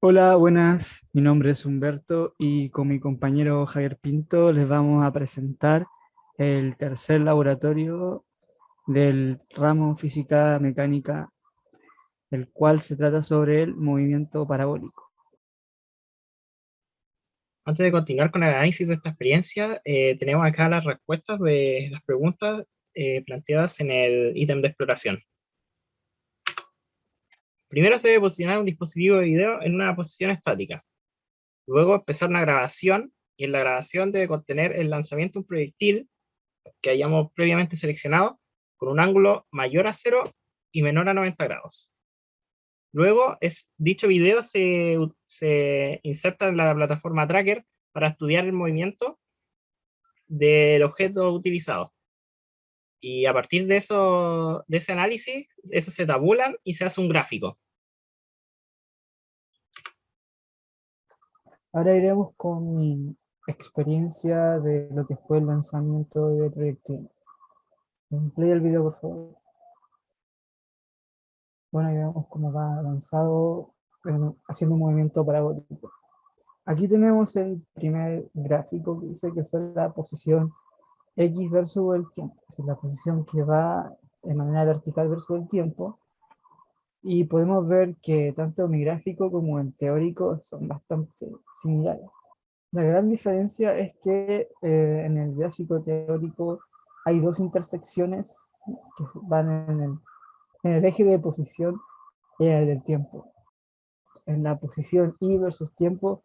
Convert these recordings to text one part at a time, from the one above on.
Hola, buenas. Mi nombre es Humberto y con mi compañero Javier Pinto les vamos a presentar el tercer laboratorio del ramo Física Mecánica, el cual se trata sobre el movimiento parabólico. Antes de continuar con el análisis de esta experiencia, tenemos acá las respuestas de las preguntas planteadas en el ítem de exploración. Primero se debe posicionar un dispositivo de video en una posición estática. Luego empezar una grabación y en la grabación debe contener el lanzamiento de un proyectil que hayamos previamente seleccionado con un ángulo mayor a 0 y menor a 90 grados. Luego, dicho video se inserta en la plataforma Tracker para estudiar el movimiento del objeto utilizado. Y a partir de eso, de ese análisis, eso se tabulan y se hace un gráfico. Ahora iremos con mi experiencia de lo que fue el lanzamiento de proyectil. Play el video, por favor. Bueno, ahí vemos cómo va avanzado haciendo un movimiento parabólico. Aquí tenemos el primer gráfico que dice que fue la posición X versus el tiempo, es la posición que va de manera vertical versus el tiempo, y podemos ver que tanto mi gráfico como el teórico son bastante similares. La gran diferencia es que en el gráfico teórico hay dos intersecciones que van en el eje de posición y en el del tiempo. En la posición Y versus tiempo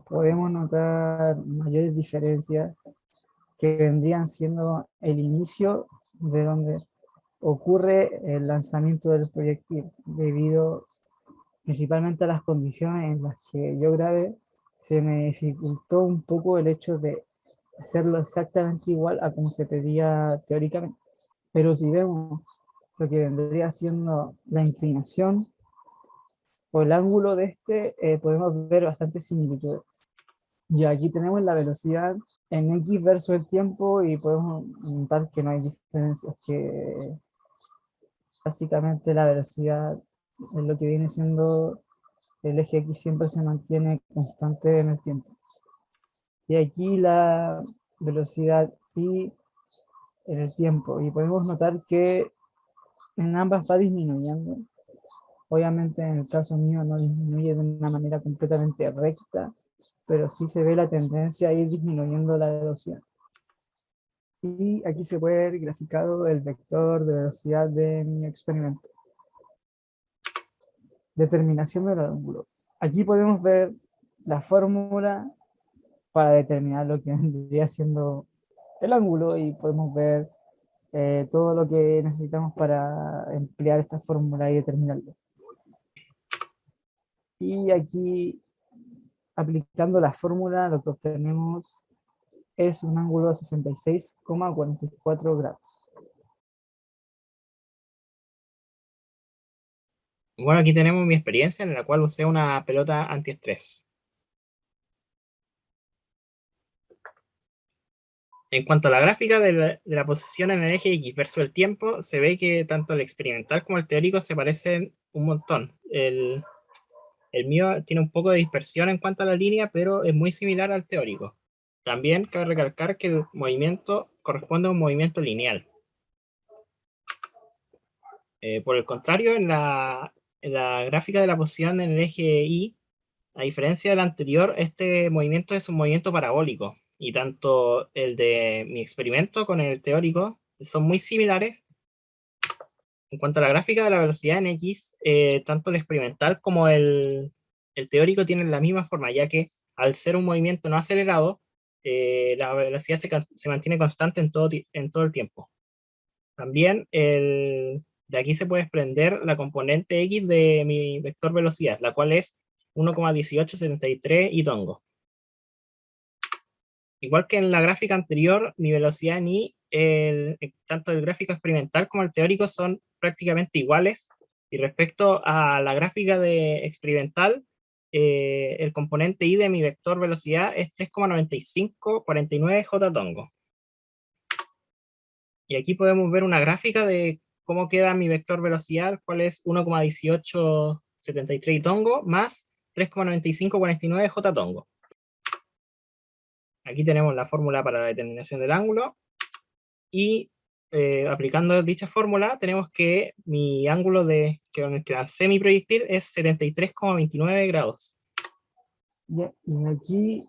podemos notar mayores diferencias que vendrían siendo el inicio de donde ocurre el lanzamiento del proyectil, debido principalmente a las condiciones en las que yo grabé. Se me dificultó un poco el hecho de hacerlo exactamente igual a como se pedía teóricamente. Pero si vemos lo que vendría siendo la inclinación o el ángulo de este, podemos ver bastantes similitudes. Y aquí tenemos la velocidad en X versus el tiempo y podemos notar que no hay diferencias, que básicamente la velocidad en lo que viene siendo el eje X siempre se mantiene constante en el tiempo. Y aquí la velocidad y en el tiempo. Y podemos notar que en ambas va disminuyendo. Obviamente en el caso mío no disminuye de una manera completamente recta, pero sí se ve la tendencia a ir disminuyendo la velocidad. Y aquí se puede ver graficado el vector de velocidad de mi experimento. Determinación del ángulo. Aquí podemos ver la fórmula para determinar lo que vendría siendo el ángulo, y podemos ver todo lo que necesitamos para emplear esta fórmula y determinarlo. Y aquí, aplicando la fórmula, lo que obtenemos es un ángulo de 66,44 grados. Bueno, aquí tenemos mi experiencia en la cual usé una pelota antiestrés. En cuanto a la gráfica de la posición en el eje X versus el tiempo, se ve que tanto el experimental como el teórico se parecen un montón. El mío tiene un poco de dispersión en cuanto a la línea, pero es muy similar al teórico. También cabe recalcar que el movimiento corresponde a un movimiento lineal. Por el contrario, en la gráfica de la posición en el eje Y, a diferencia del anterior, este movimiento es un movimiento parabólico, y tanto el de mi experimento con el teórico son muy similares. En cuanto a la gráfica de la velocidad en X, tanto el experimental como el teórico tienen la misma forma, ya que al ser un movimiento no acelerado, la velocidad se mantiene constante en todo el tiempo. También de aquí se puede desprender la componente X de mi vector velocidad, la cual es 1,1873 y tongo. Igual que en la gráfica anterior, mi velocidad en Y, tanto el gráfico experimental como el teórico son prácticamente iguales. Y respecto a la gráfica de experimental, el componente Y de mi vector velocidad es 3,9549 J tongo. Y aquí podemos ver una gráfica de cómo queda mi vector velocidad, cuál es 1,1873 y tongo, más 3,9549 J tongo. Aquí tenemos la fórmula para la determinación del ángulo, y aplicando dicha fórmula tenemos que mi ángulo que lancé mi proyectil es 73,29 grados. Ya, y aquí,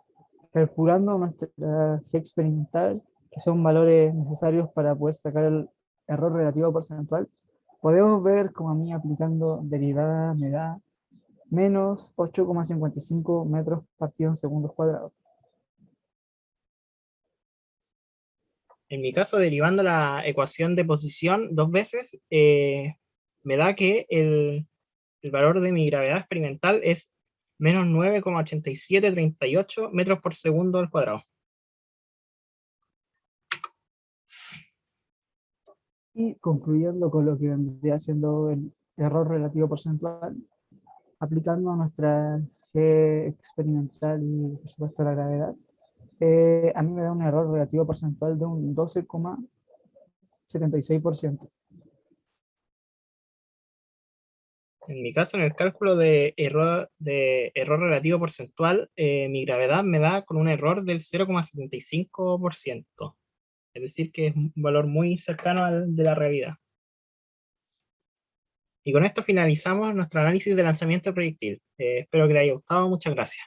calculando nuestra G experimental, que son valores necesarios para poder sacar el error relativo porcentual, podemos ver como a mí aplicando derivada me da menos 8,55 metros partido en segundos cuadrados. En mi caso, derivando la ecuación de posición dos veces, me da que el valor de mi gravedad experimental es menos 9,8738 metros por segundo al cuadrado. Y concluyendo con lo que vendría siendo el error relativo porcentual, aplicando nuestra G experimental y por supuesto la gravedad, a mí me da un error relativo porcentual de un 12,76%. En mi caso, en el cálculo de error relativo porcentual, mi gravedad me da con un error del 0,75%. Es decir, que es un valor muy cercano al de la realidad. Y con esto finalizamos nuestro análisis de lanzamiento de proyectil. Espero que les haya gustado. Muchas gracias.